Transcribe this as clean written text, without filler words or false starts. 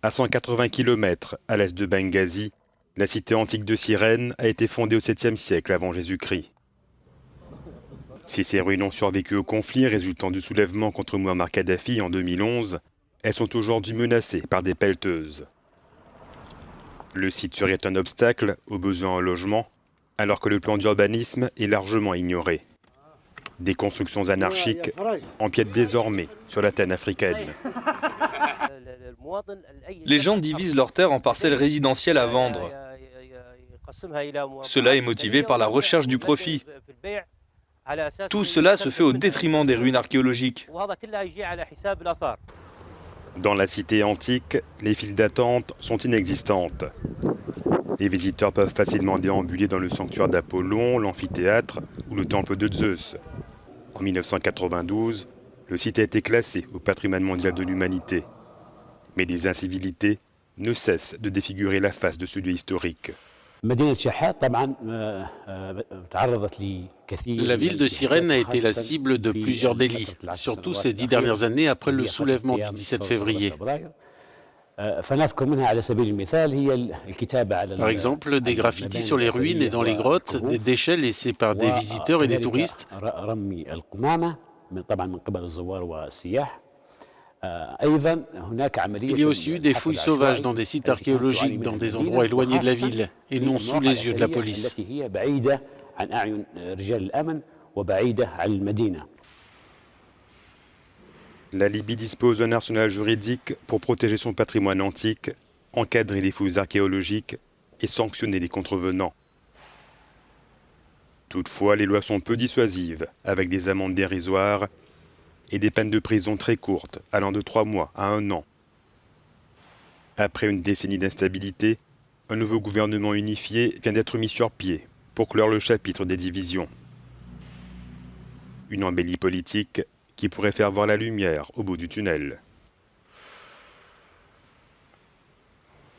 À 180 km à l'est de Benghazi, la cité antique de Cyrène a été fondée au 7e siècle avant Jésus-Christ. Si ces ruines ont survécu au conflit résultant du soulèvement contre Muammar Kadhafi en 2011, elles sont aujourd'hui menacées par des pelleteuses. Le site serait un obstacle aux besoins en logement, alors que le plan d'urbanisme est largement ignoré. Des constructions anarchiques empiètent désormais sur la terre africaine. Les gens divisent leurs terres en parcelles résidentielles à vendre. Cela est motivé par la recherche du profit. Tout cela se fait au détriment des ruines archéologiques. Dans la cité antique, les files d'attente sont inexistantes. Les visiteurs peuvent facilement déambuler dans le sanctuaire d'Apollon, l'amphithéâtre ou le temple de Zeus. En 1992, le site a été classé au patrimoine mondial de l'humanité. Mais des incivilités ne cessent de défigurer la face de ce lieu historique. La ville de Cyrène a été la cible de plusieurs délits, surtout ces 10 dernières années après le soulèvement du 17 février. Par exemple, des graffitis sur les ruines et dans les grottes, des déchets laissés par des visiteurs et des touristes. Il y a aussi eu des fouilles sauvages dans des sites archéologiques, dans des endroits éloignés de la ville, et non sous les yeux de la police. La Libye dispose d'un arsenal juridique pour protéger son patrimoine antique, encadrer les fouilles archéologiques et sanctionner les contrevenants. Toutefois, les lois sont peu dissuasives, avec des amendes dérisoires et des peines de prison très courtes, allant de 3 mois à 1 an. Après une décennie d'instabilité, un nouveau gouvernement unifié vient d'être mis sur pied pour clore le chapitre des divisions. Une embellie politique qui pourrait faire voir la lumière au bout du tunnel.